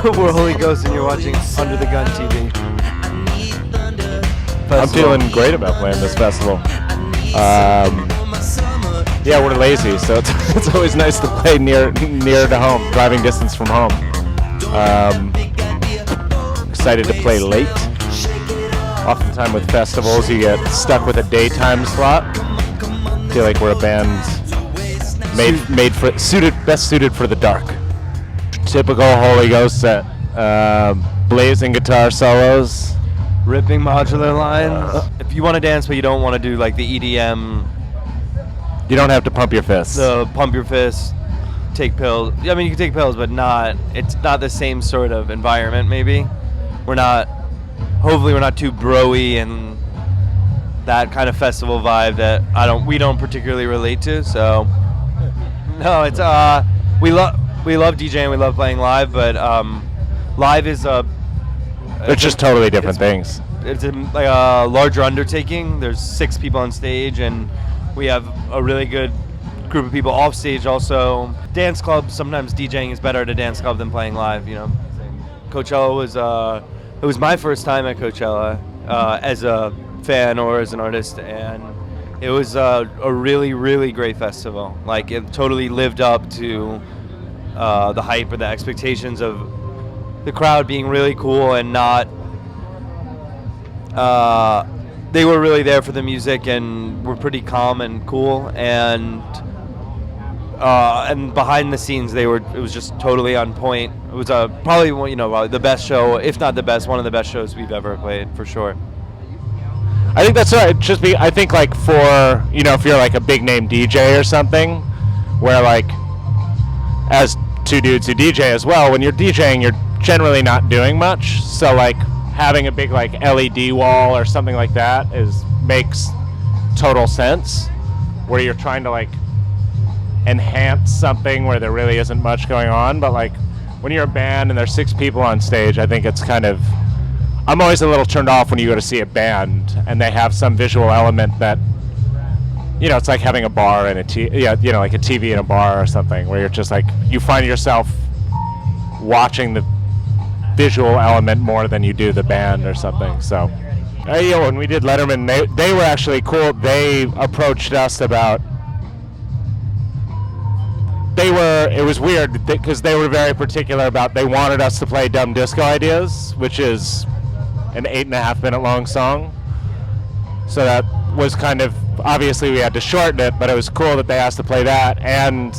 We're Holy Ghost and you're watching Under the Gun TV. I'm feeling great about playing this festival. Yeah, we're lazy, so it's always nice to play near to home, driving distance from home. Excited to play late. Oftentimes with festivals, you get stuck with a daytime slot. Feel like we're a band best suited for the dark. Typical Holy Ghost set. Blazing guitar solos. Ripping modular lines. If you want to dance but you don't want to do like the EDM, you don't have to pump your fists. the pump your fists, take pills. I mean, you can take pills, but it's not the same sort of environment. Maybe hopefully we're not too bro-y and that kind of festival vibe that we don't particularly relate to. So no, it's we love DJing, we love playing live, but live is they're just totally different things. It's like a larger undertaking. There's 6 people on stage, and we have a really good group of people off stage. Also, dance clubs. Sometimes DJing is better at a dance club than playing live. You know, Coachella was my first time at Coachella as a fan or as an artist, and it was a really, really great festival. Like, it totally lived up to the hype or the expectations of the crowd being really cool and not. They were really there for the music and were pretty calm and cool, and behind the scenes it was just totally on point. It was probably the best show, if not the best, one of the best shows we've ever played for sure. I think that's right. I think like for if you're like a big name DJ or something, where like as two dudes who DJ as well, when you're DJing you're generally not doing much, so like having a big like LED wall or something like that makes total sense, where you're trying to like enhance something where there really isn't much going on. But like when you're a band and there's 6 people on stage, I think it's kind of, I'm always a little turned off when you go to see a band and they have some visual element that, it's like having a bar and like a TV in a bar or something, where you're just like, you find yourself watching the visual element more than you do the band or something. So when we did Letterman, they were actually cool. They approached us about, it was weird because they were very particular about, they wanted us to play Dumb Disco Ideas, which is an 8.5 minute long song. So that was kind of, obviously we had to shorten it, but it was cool that they asked to play that, and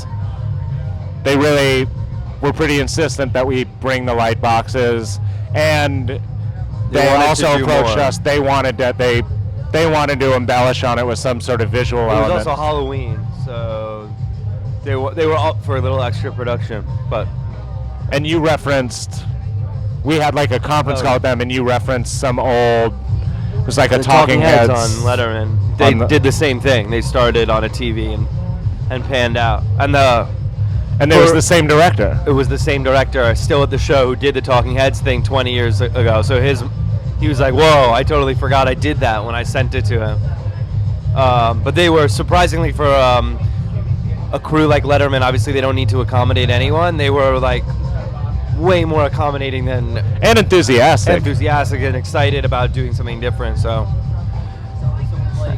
they really were pretty insistent that we bring the light boxes, and they also approached us. They wanted to embellish on it with some sort of visual element. It was also Halloween, so they were up for a little extra production. And you referenced, we had like a conference call with them, and you referenced some old, it was like a Talking Heads on Letterman. They did the same thing. They started on a TV and panned out, and it was the same director. It was the same director still at the show who did the Talking Heads thing 20 years ago. So he was like, whoa, I totally forgot I did that when I sent it to him. But they were, surprisingly for a crew like Letterman, obviously they don't need to accommodate anyone. They were like way more accommodating and enthusiastic and excited about doing something different. So,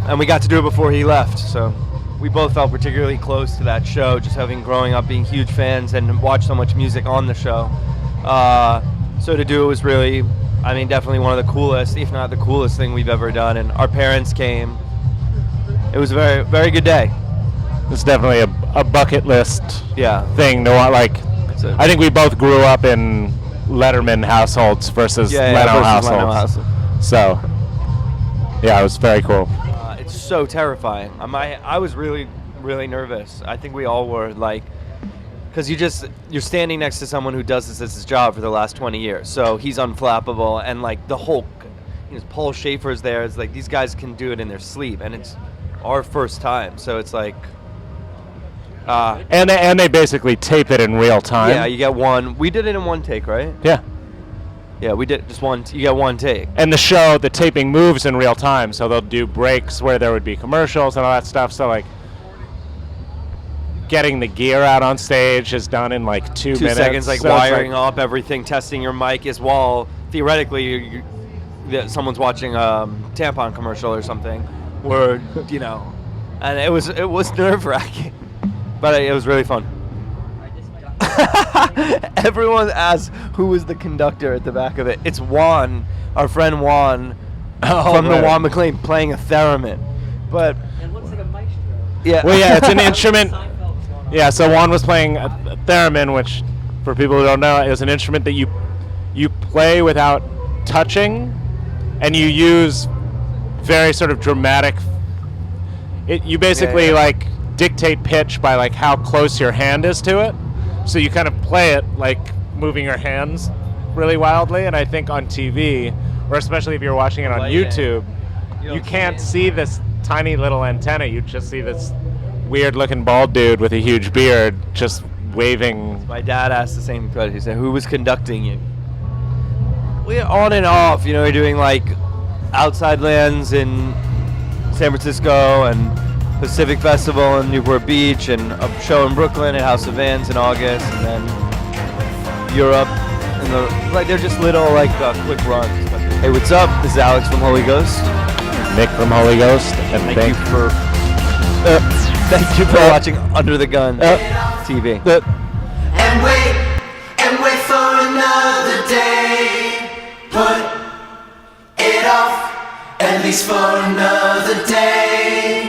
and we got to do it before he left. So we both felt particularly close to that show, just having growing up being huge fans and watched so much music on the show. So to do it was really, definitely one of the coolest, if not the coolest thing we've ever done. And our parents came. It was a very, very good day. It's definitely a bucket list thing to want. Like, I think we both grew up in Letterman households versus Leno households. So, yeah, it was very cool. It's so terrifying. I was really, really nervous. I think we all were, like, because you're standing next to someone who does this as his job for the last 20 years. So he's unflappable, and like the whole, Paul Schaefer's there. It's like these guys can do it in their sleep, and it's our first time. So it's like, and they basically tape it in real time. Yeah, you get one. We did it in one take, right? Yeah. Yeah, we did just one. You get one take. And the taping moves in real time, so they'll do breaks where there would be commercials and all that stuff. So like, getting the gear out on stage is done in like 2 minutes. 2 seconds, like So it's wiring up everything, testing your mic as well. Theoretically, someone's watching a tampon commercial or something, where and it was nerve-wracking, but it was really fun. Everyone asks who was the conductor at the back of it. It's Juan, our friend Juan, from the Juan McLean, playing a theremin. But And looks like a maestro. yeah, Well, yeah, it's an instrument. Yeah, so Juan was playing a theremin, which, for people who don't know, is an instrument that you play without touching, and you use very sort of dramatic. You basically like dictate pitch by like how close your hand is to it. So you kind of play it like moving your hands really wildly, and I think on TV, or especially if you're watching it on YouTube, you can't see this tiny little antenna. You just see this weird-looking bald dude with a huge beard just waving. my dad asked the same question. He said, "Who was conducting you?" We're on and off. We're doing like outside lands in San Francisco and Pacific Festival in Newport Beach, and a show in Brooklyn at House of Vans in August, and then Europe. And they're just little quick runs. But, hey, what's up? This is Alex from Holy Ghost. Nick from Holy Ghost, and Thank you for watching Under the Gun TV. And wait for another day. Put it off, at least for another day.